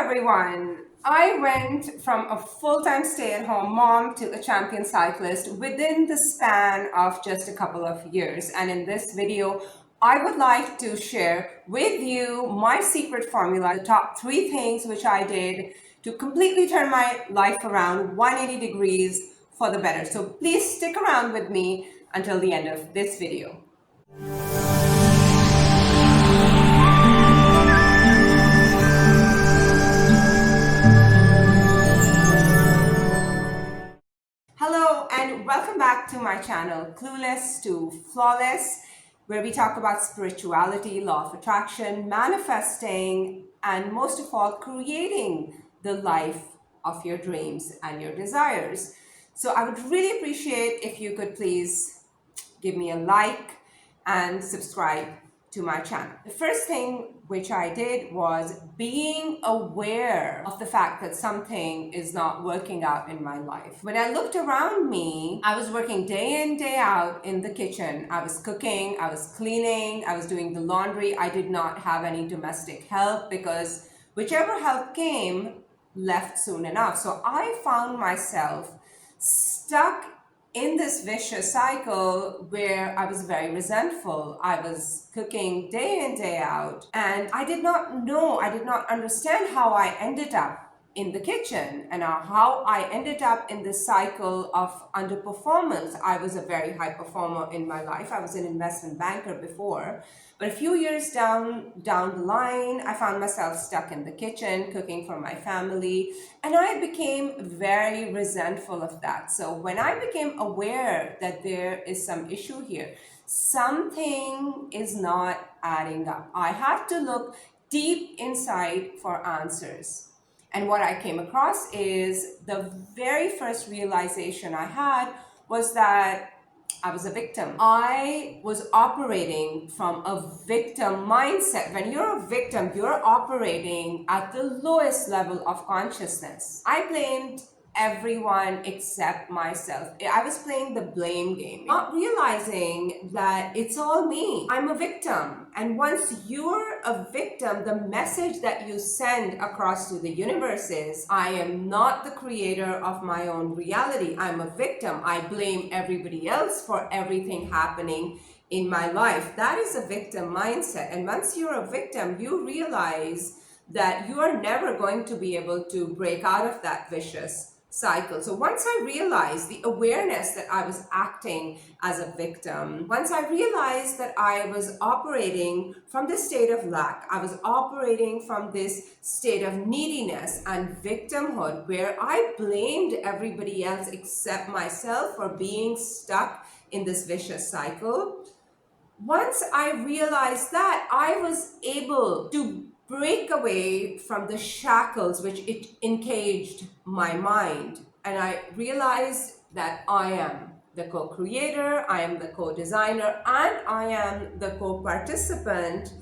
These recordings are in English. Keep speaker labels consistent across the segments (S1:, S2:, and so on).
S1: everyone. I went from a full-time stay-at-home mom to a champion cyclist within the span of just a couple of years. And in this video, I would like to share with you my secret formula, the top 3 things which I did to completely turn my life around 180 degrees for the better. So please stick around with me until the end of this video. Hello and welcome back to my channel, Clueless to Flawless, where we talk about spirituality, law of attraction, manifesting, and most of all, creating the life of your dreams and your desires. So I would really appreciate if you could please give me a like and subscribe to my channel. The first thing which I did was being aware of the fact that something is not working out in my life. When I looked around me, I was working day in, day out in the kitchen. I was cooking, I was cleaning, I was doing the laundry. I did not have any domestic help because whichever help came left soon enough. So I found myself stuck in this vicious cycle where I was very resentful. I was cooking day in, day out, and I did not understand how I ended up in the kitchen and how I ended up in this cycle of underperformance. I was a very high performer in my life. I was an investment banker before, but a few years down the line, I found myself stuck in the kitchen, cooking for my family, and I became very resentful of that. So when I became aware that there is some issue here, something is not adding up, I had to look deep inside for answers. And what I came across is the very first realization I had was that I was a victim. I was operating from a victim mindset. When you're a victim, you're operating at the lowest level of consciousness. I blamed everyone except myself. I was playing the blame game, not realizing that it's all me. I'm a victim. And once you're a victim, the message that you send across to the universe is, I am not the creator of my own reality. I'm a victim. I blame everybody else for everything happening in my life. That is a victim mindset. And once you're a victim, you realize that you are never going to be able to break out of that vicious cycle. So once I realized the awareness that I was acting as a victim, once I realized that I was operating from this state of lack, I was operating from this state of neediness and victimhood where I blamed everybody else except myself for being stuck in this vicious cycle. Once I realized that, I was able to break away from the shackles which it encaged my mind. And I realized that I am the co-creator, I am the co-designer, and I am the co-participant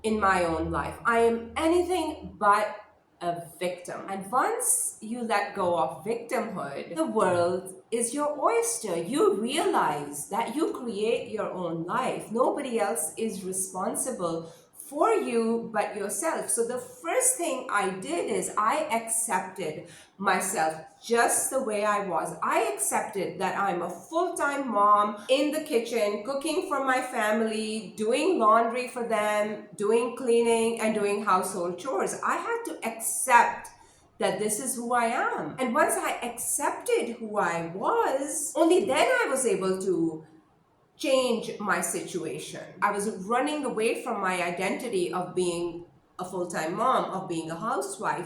S1: in my own life. I am anything but a victim. And once you let go of victimhood, the world is your oyster. You realize that you create your own life. Nobody else is responsible for you but yourself. So the first thing I did is I accepted myself just the way I was. I accepted that I'm a full-time mom in the kitchen, cooking for my family, doing laundry for them, doing cleaning, and doing household chores. I had to accept that this is who I am. And once I accepted who I was, only then I was able to change my situation. I was running away from my identity of being a full-time mom, of being a housewife.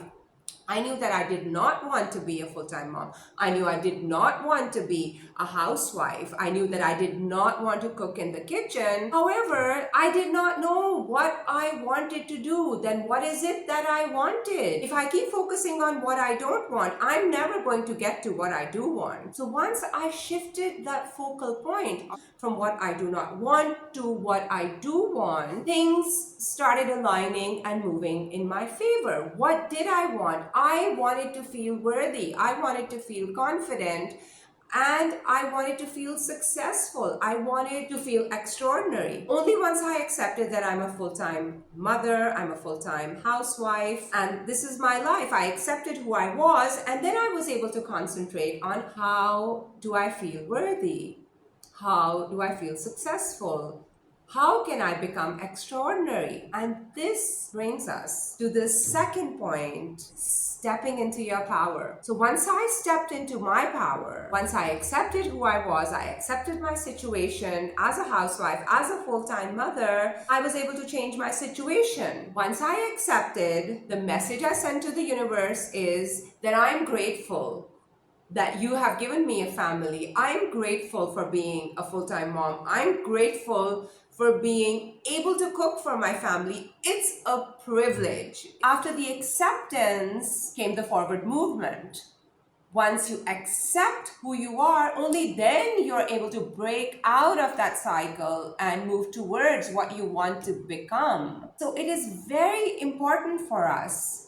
S1: I knew that I did not want to be a full-time mom. I knew I did not want to be a housewife. I knew that I did not want to cook in the kitchen. However, I did not know what I wanted to do. Then what is it that I wanted? If I keep focusing on what I don't want, I'm never going to get to what I do want. So once I shifted that focal point from what I do not want to what I do want, things started aligning and moving in my favor. What did I want? I wanted to feel worthy. I wanted to feel confident. And I wanted to feel successful. I wanted to feel extraordinary. Only once I accepted that I'm a full-time mother, I'm a full-time housewife, and this is my life. I accepted who I was, and then I was able to concentrate on how do I feel worthy? How do I feel successful? How can I become extraordinary? And this brings us to the second point, stepping into your power. So once I stepped into my power, once I accepted who I was, I accepted my situation as a housewife, as a full-time mother, I was able to change my situation. Once I accepted, the message I sent to the universe is that I'm grateful that you have given me a family. I'm grateful for being a full-time mom. I'm grateful for being able to cook for my family. It's a privilege. After the acceptance came the forward movement. Once you accept who you are, only then you're able to break out of that cycle and move towards what you want to become. So it is very important for us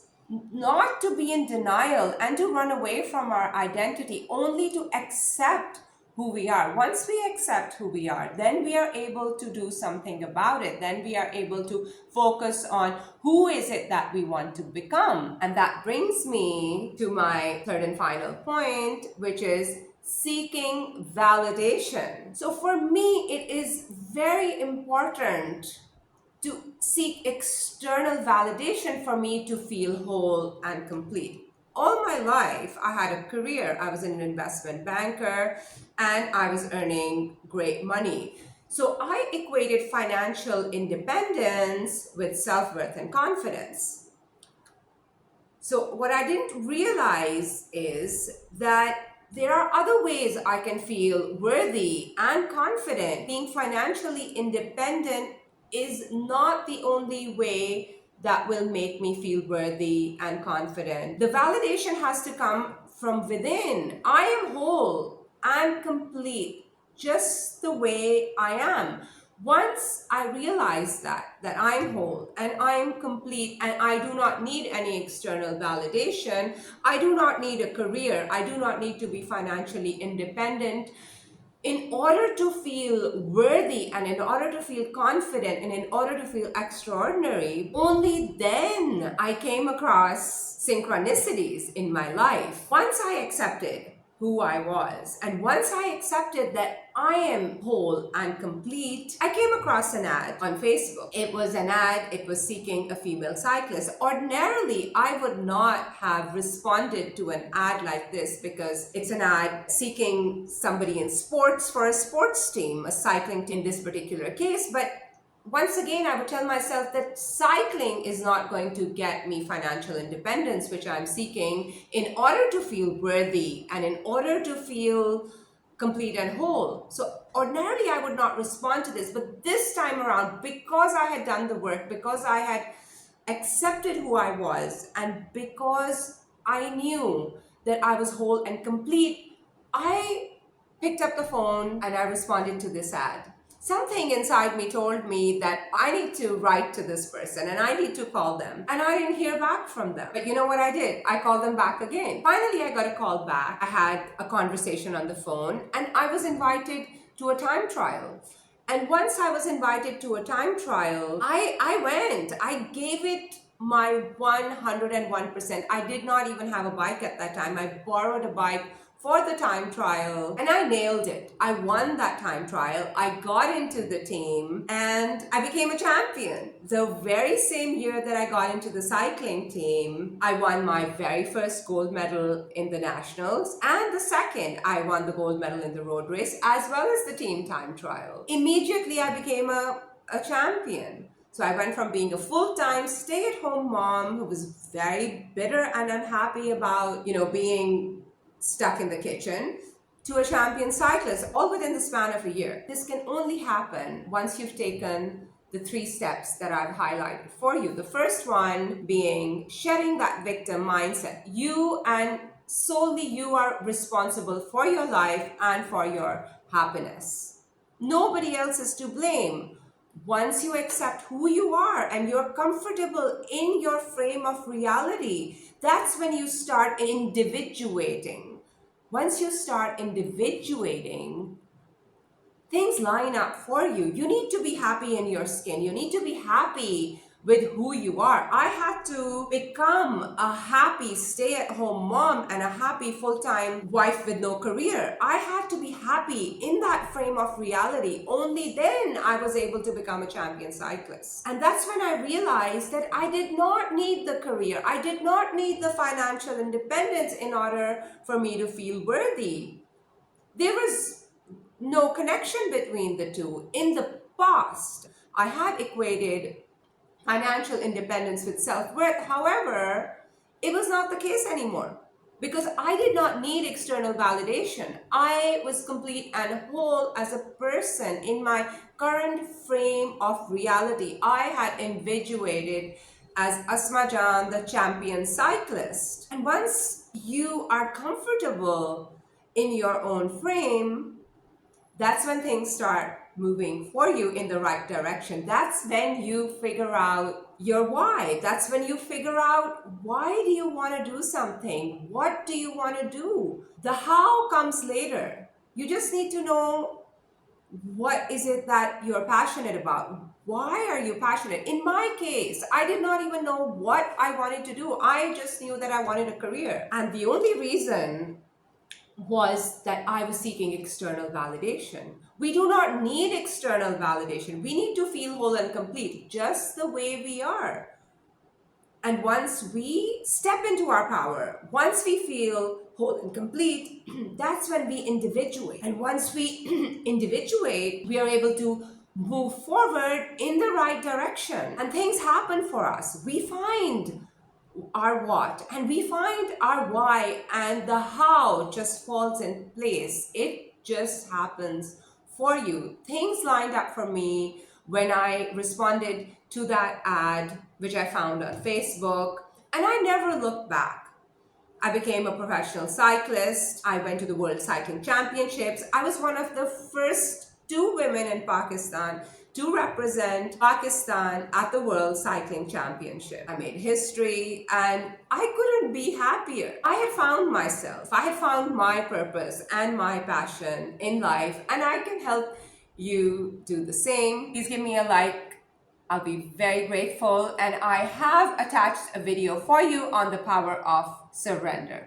S1: not to be in denial and to run away from our identity, only to accept who we are. Once we accept who we are, then we are able to do something about it. Then we are able to focus on who is it that we want to become. And that brings me to my third and final point, which is seeking validation. So for me, it is very important to seek external validation for me to feel whole and complete. All my life, I had a career. I was an investment banker and I was earning great money. So I equated financial independence with self-worth and confidence. So what I didn't realize is that there are other ways I can feel worthy and confident. Being financially independent is not the only way that will make me feel worthy and confident. The validation has to come from within. I am whole and complete just the way I am. Once I realize that I'm whole and I'm complete and I do not need any external validation, I do not need a career, I do not need to be financially independent. In order to feel worthy and in order to feel confident and in order to feel extraordinary, only then I came across synchronicities in my life. Once I accepted who I was, and once I accepted that I am whole and complete, I came across an ad on Facebook. It was an ad, it was seeking a female cyclist. Ordinarily, I would not have responded to an ad like this because it's an ad seeking somebody in sports for a sports team, a cycling team in this particular case, but once again, I would tell myself that cycling is not going to get me financial independence, which I'm seeking in order to feel worthy and in order to feel complete and whole. So ordinarily, I would not respond to this. But this time around, because I had done the work, because I had accepted who I was, and because I knew that I was whole and complete, I picked up the phone and I responded to this ad. Something inside me told me that I need to write to this person and I need to call them. And I didn't hear back from them. But you know what I did? I called them back again. Finally, I got a call back. I had a conversation on the phone and I was invited to a time trial. And once I was invited to a time trial, I went. I gave it my 101%. I did not even have a bike at that time. I borrowed a bike for the time trial and I nailed it. I won that time trial. I got into the team and I became a champion. The very same year that I got into the cycling team, I won my very first gold medal in the nationals, and the second, I won the gold medal in the road race as well as the team time trial. Immediately, I became a champion. So I went from being a full-time stay-at-home mom who was very bitter and unhappy about, being stuck in the kitchen, to a champion cyclist, all within the span of a year. This can only happen once you've taken the 3 steps that I've highlighted for you. The first one being shedding that victim mindset. You and solely you are responsible for your life and for your happiness. Nobody else is to blame. Once you accept who you are and you're comfortable in your frame of reality, that's when you start individuating. once you start individuating, things line up for you. You need to be happy in your skin. You need to be happy with who you are. I had to become a happy stay-at-home mom and a happy full-time wife with no career. I had to be happy in that frame of reality. Only then I was able to become a champion cyclist. And that's when I realized that I did not need the career. I did not need the financial independence in order for me to feel worthy. There was no connection between the two. In the past, I had equated financial independence with self-worth. However, it was not the case anymore because I did not need external validation. I was complete and whole as a person in my current frame of reality. I had individuated as Asma Jan, the champion cyclist. And once you are comfortable in your own frame, that's when things start moving for you in the right direction. That's when you figure out your why. That's when you figure out, why do you want to do something? What do you want to do? The how comes later. You just need to know, what is it that you're passionate about? Why are you passionate? In my case, I did not even know what I wanted to do. I just knew that I wanted a career. And the only reason was that I was seeking external validation. We do not need external validation. We need to feel whole and complete just the way we are. And once we step into our power, once we feel whole and complete, that's when we individuate. And once we individuate, we are able to move forward in the right direction. And things happen for us. We find our what and we find our why, and the how just falls in place. It just happens for you. Things lined up for me when I responded to that ad which I found on Facebook, and I never looked back. I became a professional cyclist. I went to the World Cycling Championships. I was one of the first 2 women in Pakistan to represent Pakistan at the World Cycling Championship. I made history and I couldn't be happier. I had found myself. I had found my purpose and my passion in life, and I can help you do the same. Please give me a like. I'll be very grateful. And I have attached a video for you on the power of surrender.